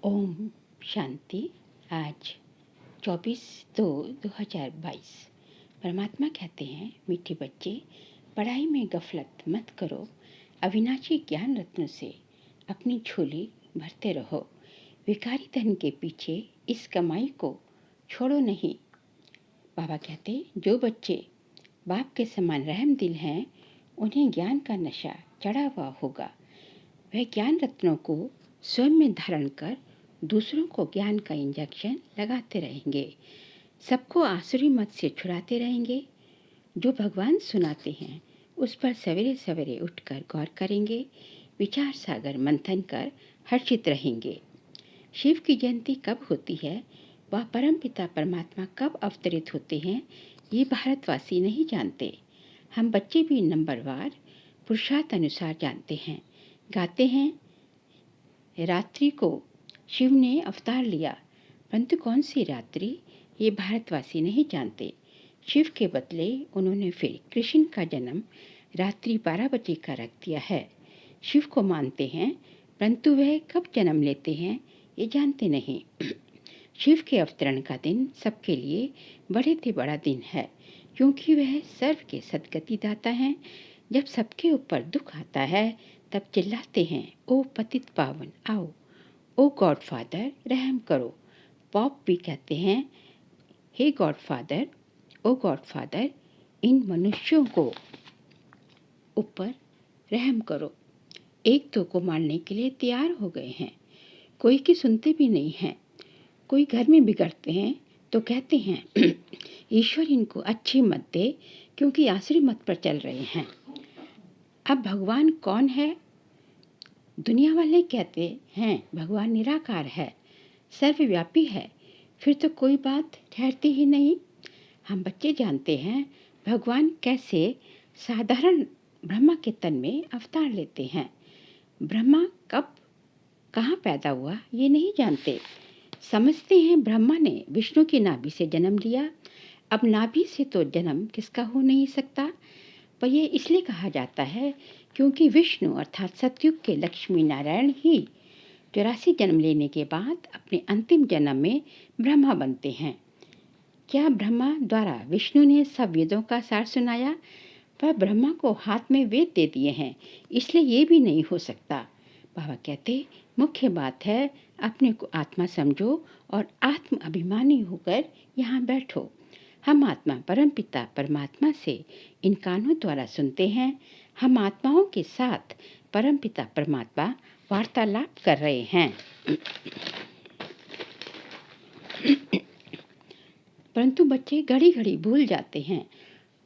ओम शांति। आज 24/2/2022। परमात्मा कहते हैं, मीठे बच्चे, पढ़ाई में गफलत मत करो। अविनाशी ज्ञान रत्नों से अपनी झोली भरते रहो। विकारी धन के पीछे इस कमाई को छोड़ो नहीं। बाबा कहते, जो बच्चे बाप के समान रहम दिल हैं, उन्हें ज्ञान का नशा चढ़ा हुआ होगा। वह ज्ञान रत्नों को स्वयं में धारण कर दूसरों को ज्ञान का इंजेक्शन लगाते रहेंगे। सबको आसुरी मत से छुड़ाते रहेंगे। जो भगवान सुनाते हैं उस पर सवेरे सवेरे उठकर गौर करेंगे। विचार सागर मंथन कर हर्षित रहेंगे। शिव की जयंती कब होती है, वह परमपिता परमात्मा कब अवतरित होते हैं, ये भारतवासी नहीं जानते। हम बच्चे भी नंबरवार पुरुषार्थ अनुसार जानते हैं। गाते हैं, रात्रि को शिव ने अवतार लिया, परंतु कौन सी रात्रि, ये भारतवासी नहीं जानते। शिव के बदले उन्होंने फिर कृष्ण का जन्म रात्रि 12 बजे का रख दिया है। शिव को मानते हैं, परंतु वह कब जन्म लेते हैं ये जानते नहीं। शिव के अवतरण का दिन सबके लिए बड़े से बड़ा दिन है, क्योंकि वह सर्व के सदगति दाता हैं। जब सबके ऊपर दुख आता है तब चिल्लाते हैं, ओ पतित पावन आओ, ओ गॉड फादर रहम करो। पॉप भी कहते हैं, हे गॉड फादर, ओ गॉड फादर, इन मनुष्यों को ऊपर रहम करो। एक दो को मारने के लिए तैयार हो गए हैं, कोई की सुनते भी नहीं हैं। कोई घर में बिगड़ते हैं तो कहते हैं, ईश्वर इनको अच्छी मत दे, क्योंकि आसुरी मत पर चल रहे हैं। अब भगवान कौन है? दुनिया वाले कहते हैं भगवान निराकार है, सर्वव्यापी है। फिर तो कोई बात ठहरती ही नहीं। हम बच्चे जानते हैं भगवान कैसे साधारण ब्रह्मा के तन में अवतार लेते हैं। ब्रह्मा कब कहाँ पैदा हुआ ये नहीं जानते। समझते हैं ब्रह्मा ने विष्णु की नाभि से जन्म लिया। अब नाभि से तो जन्म किसका हो नहीं सकता, पर यह इसलिए कहा जाता है क्योंकि विष्णु अर्थात सतयुग के लक्ष्मी नारायण ही 84 जन्म लेने के बाद अपने अंतिम जन्म में ब्रह्मा बनते हैं। क्या ब्रह्मा द्वारा विष्णु ने सब वेदों का सार सुनाया? पर ब्रह्मा को हाथ में वेद दे दिए हैं, इसलिए ये भी नहीं हो सकता। बाबा कहते, मुख्य बात है अपने को आत्मा समझो और आत्म अभिमानी होकर यहाँ बैठो। हम आत्मा परमपिता परमात्मा से इन कानों द्वारा सुनते हैं। हम आत्माओं के साथ परमपिता परमात्मा वार्तालाप कर रहे हैं। परंतु बच्चे घड़ी घड़ी भूल जाते हैं,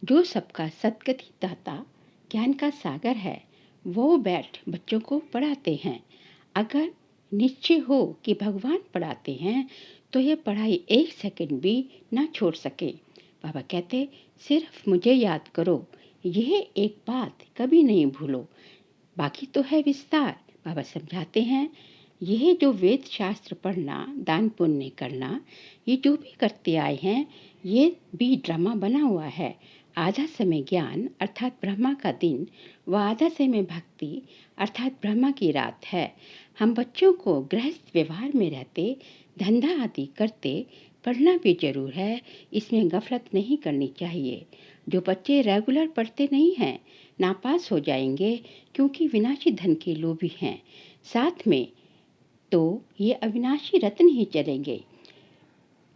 जो सबका सदगति दाता ज्ञान का सागर है, वो बैठ बच्चों को पढ़ाते हैं। अगर निश्चय हो कि भगवान पढ़ाते हैं तो ये पढ़ाई 1 सेकंड भी ना छोड़ सके। बाबा कहते, सिर्फ मुझे याद करो, यह एक बात कभी नहीं भूलो, बाकी तो है विस्तार। बाबा समझाते हैं, यह जो वेद शास्त्र पढ़ना, दान पुण्य करना, ये जो भी करते आए हैं, ये भी ड्रामा बना हुआ है। आधा समय ज्ञान अर्थात ब्रह्मा का दिन व आधा समय भक्ति अर्थात ब्रह्मा की रात है। हम बच्चों को गृहस्थ व्यवहार में रहते, धंधा आदि करते पढ़ना भी जरूर है, इसमें गफलत नहीं करनी चाहिए। जो बच्चे रेगुलर पढ़ते नहीं हैं नापास हो जाएंगे, क्योंकि विनाशी धन के लोभी हैं। साथ में तो ये अविनाशी रत्न ही चलेंगे।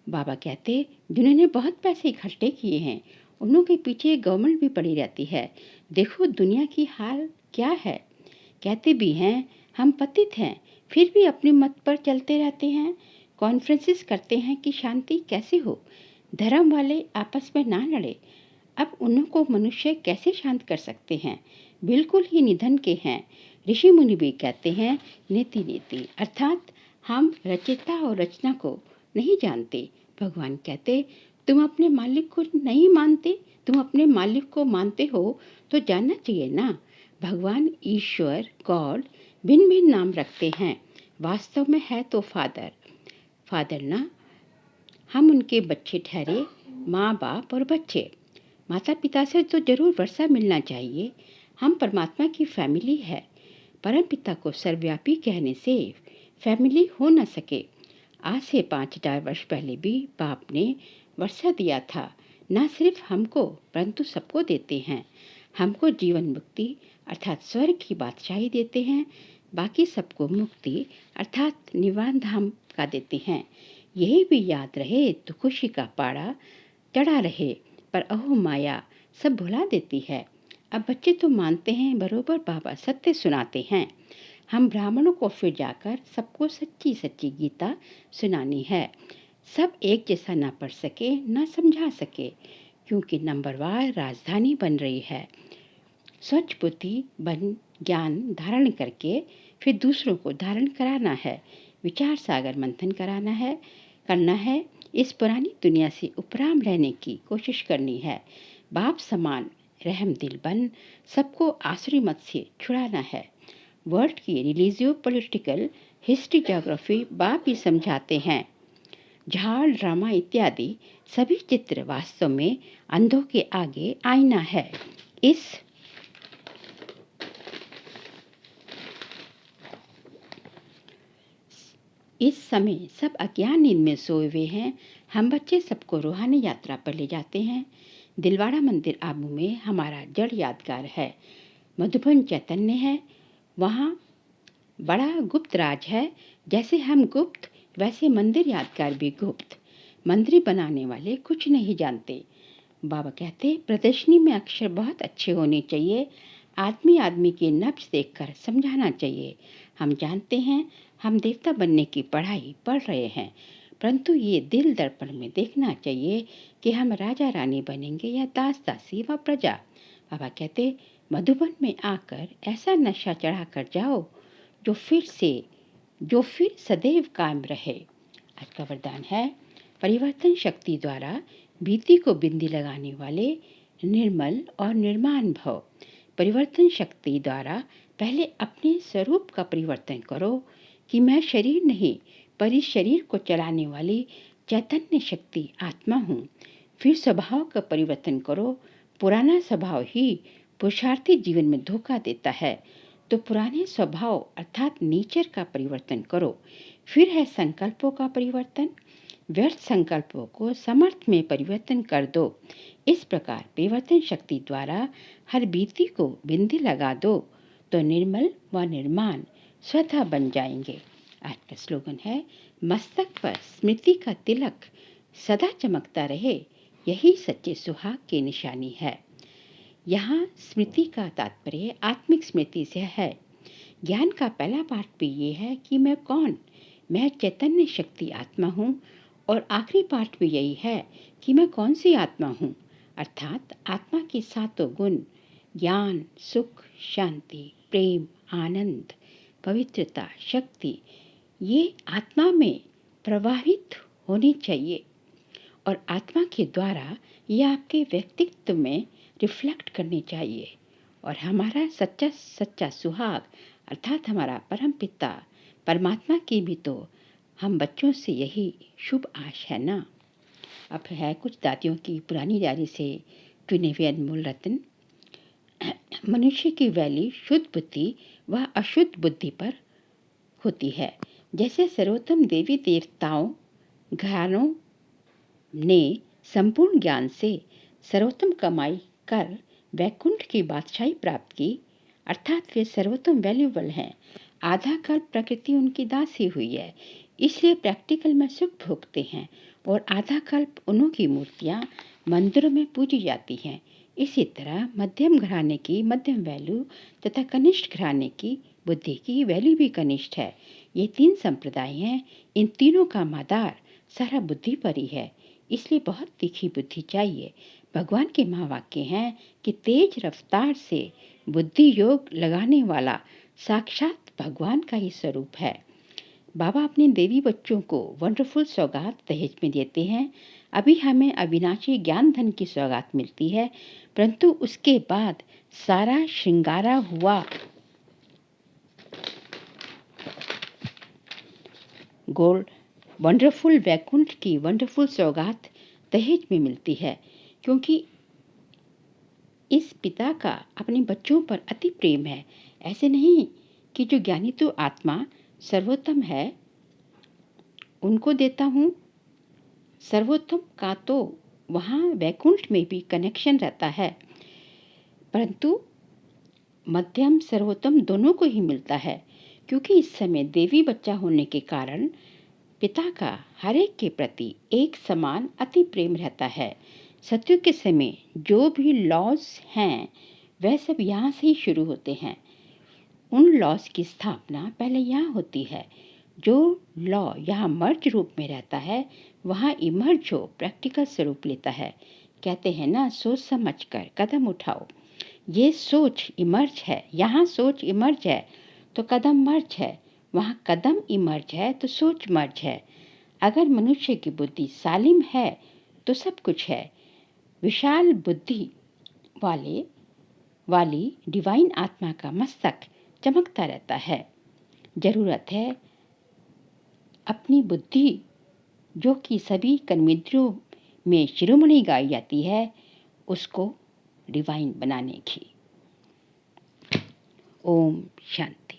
बाबा कहते, जिन्होंने बहुत पैसे इकट्ठे किए हैं उन्हों के पीछे गवर्नमेंट भी पड़ी रहती है। देखो दुनिया की हाल क्या है। कहते भी हैं हम पतित हैं, फिर भी अपने मत पर चलते रहते हैं। कॉन्फ्रेंसेस करते हैं कि शांति कैसे हो, धर्म वाले आपस में ना लड़े। अब उनको मनुष्य कैसे शांत कर सकते हैं, बिल्कुल ही निधन के हैं। ऋषि मुनि भी कहते हैं नीति नीति, अर्थात हम रचयिता और रचना को नहीं जानते। भगवान कहते, तुम अपने मालिक को नहीं मानते, तुम अपने मालिक को मानते हो तो जानना चाहिए ना। भगवान ईश्वर गॉड भिन्न भिन्न नाम रखते हैं, वास्तव में है तो फादर। फादर ना, हम उनके बच्चे ठहरे, माँ बाप और बच्चे। माता पिता से तो जरूर वर्षा मिलना चाहिए। हम परमात्मा की फैमिली है। परम पिता को सर्वव्यापी कहने से फैमिली हो न सके। आज से 5000 वर्ष पहले भी बाप ने वर्षा दिया था। न सिर्फ हमको परंतु सबको देते हैं। हमको जीवन मुक्ति अर्थात स्वर्ग की बादशाही देते हैं, बाकी सबको मुक्ति अर्थात निवान धाम का देते हैं। यही भी याद रहे तो खुशी का पाड़ा चढ़ा रहे, पर अहो माया सब भुला देती है। अब बच्चे तो मानते हैं, बरोबर बाबा सत्य सुनाते हैं। हम ब्राह्मणों को फिर जाकर सबको सच्ची सच्ची गीता सुनानी है। सब एक जैसा ना पढ़ सके ना समझा सके, क्योंकि नंबरवार राजधानी बन रही है। स्वच्छ बुद्धि बन ज्ञान धारण करके फिर दूसरों को धारण कराना है। विचार सागर मंथन करना है। इस पुरानी दुनिया से उपराम रहने की कोशिश करनी है। बाप समान रहम दिल बन सबको आसुरी मत से छुड़ाना है। वर्ल्ड की रिलीजियो पॉलिटिकल हिस्ट्री ज्योग्राफी बाप ही समझाते हैं। झाड़ ड्रामा इत्यादि सभी चित्र वास्तव में अंधों के आगे आईना है। इस समय सब अज्ञान नींद में सोए हुए हैं। हम बच्चे सबको रूहानी यात्रा पर ले जाते हैं। दिलवाड़ा मंदिर आबू में हमारा जड़ यादगार है। मधुबन चैतन्य है, वहाँ बड़ा गुप्त राज है। जैसे हम गुप्त वैसे मंदिर यादगार भी गुप्त। मंदिर बनाने वाले कुछ नहीं जानते। बाबा कहते प्रदर्शनी में अक्षर बहुत अच्छे होने चाहिए। आदमी आदमी के नब्ज देखकर समझाना चाहिए। हम जानते हैं हम देवता बनने की पढ़ाई पढ़ रहे हैं, परंतु ये दिल दर्पण में देखना चाहिए कि हम राजा रानी बनेंगे या दास दासी व प्रजा। बाबा कहते मधुबन में आकर ऐसा नशा चढ़ा कर जाओ जो फिर सदैव कायम रहे। आज का वरदान है, परिवर्तन शक्ति द्वारा भीति को बिंदी लगाने वाले निर्मल और निर्माण भव। परिवर्तन शक्ति द्वारा पहले अपने स्वरूप का परिवर्तन करो कि मैं शरीर नहीं पर इस शरीर को चलाने वाली चैतन्य शक्ति आत्मा हूँ। फिर स्वभाव का परिवर्तन करो। पुराना स्वभाव ही पुरुषार्थी जीवन में धोखा देता है, तो पुराने स्वभाव अर्थात नेचर का परिवर्तन करो। फिर है संकल्पों का परिवर्तन। व्यर्थ संकल्पों को समर्थ में परिवर्तन कर दो। इस प्रकार परिवर्तन शक्ति द्वारा हर बीती को बिंदी लगा दो तो निर्मल व निर्माण स्वतः बन जाएंगे। आज का स्लोगन है, मस्तक पर स्मृति का तिलक सदा चमकता रहे, यही सच्चे सुहाग की निशानी है। यहाँ स्मृति का तात्पर्य आत्मिक स्मृति से है। ज्ञान का पहला पाठ भी ये है कि मैं कौन, मैं चैतन्य शक्ति आत्मा हूँ, और आखिरी पाठ भी यही है कि मैं कौन सी आत्मा हूँ, अर्थात आत्मा के सातों गुण ज्ञान, सुख, शांति, प्रेम, आनंद, पवित्रता, शक्ति, ये आत्मा में प्रवाहित होनी चाहिए और आत्मा के द्वारा ये आपके व्यक्तित्व में रिफ्लेक्ट करनी चाहिए। और हमारा सच्चा सुहाग अर्थात हमारा परम पिता परमात्मा की भी तो हम बच्चों से यही शुभ आश है ना। अब है कुछ दादियों की पुरानी डायरी से चुने हुए अनमोल रत्न। मनुष्य की वैल्यू शुद्ध बुद्धि व अशुद्ध बुद्धि पर होती है। जैसे सर्वोत्तम देवी देवताओं घरानों ने संपूर्ण ज्ञान से सर्वोत्तम कमाई कर वैकुंठ की बादशाही प्राप्त की, अर्थात वे सर्वोत्तम वैल्यूबल हैं। आधा कल्प प्रकृति उनकी दासी हुई है, इसलिए प्रैक्टिकल में सुख भोगते हैं, और आधा कल्प उन्हों की मूर्तियाँ मंदिरों में पूजी जाती हैं। इसी तरह मध्यम घराने की मध्यम वैल्यू तथा कनिष्ठ घराने की बुद्धि की वैल्यू भी कनिष्ठ है। ये तीन संप्रदाय हैं, इन तीनों का मदार सारा बुद्धि पर ही है, इसलिए बहुत तीखी बुद्धि चाहिए। भगवान के महावाक्य हैं कि तेज रफ्तार से बुद्धि योग लगाने वाला साक्षात भगवान का ही स्वरूप है। बाबा अपने देवी बच्चों को वंडरफुल सौगात दहेज में देते हैं। अभी हमें अविनाशी ज्ञान धन की सौगात मिलती है, परंतु उसके बाद सारा श्रृंगारा हुआ गोल्ड वंडरफुल वैकुंठ की वंडरफुल सौगात दहेज में मिलती है, क्योंकि इस पिता का अपने बच्चों पर अति प्रेम है। ऐसे नहीं कि जो ज्ञानी तो आत्मा सर्वोत्तम है उनको देता हूँ। सर्वोत्तम का तो वहाँ वैकुंठ में भी कनेक्शन रहता है, परंतु मध्यम सर्वोत्तम दोनों को ही मिलता है, क्योंकि इस समय देवी बच्चा होने के कारण पिता का हर एक के प्रति एक समान अति प्रेम रहता है। सतयुग के समय जो भी लॉज हैं वह सब यहाँ से ही शुरू होते हैं। उन लॉज की स्थापना पहले यहाँ होती है। जो लॉ यहाँ मर्ज रूप में रहता है वहाँ इमर्ज हो प्रैक्टिकल स्वरूप लेता है। कहते हैं ना, सोच समझ कर कदम उठाओ। ये सोच इमर्ज है, यहाँ सोच इमर्ज है तो कदम मर्ज है, वहाँ कदम इमर्ज है तो सोच मर्ज है। अगर मनुष्य की बुद्धि सालिम है तो सब कुछ है। विशाल बुद्धि वाली डिवाइन आत्मा का मस्तक चमकता रहता है। जरूरत है अपनी बुद्धि, जो कि सभी कर्मेंद्रियों में शिरोमणि गाई जाती है, उसको डिवाइन बनाने की। ओम शांति।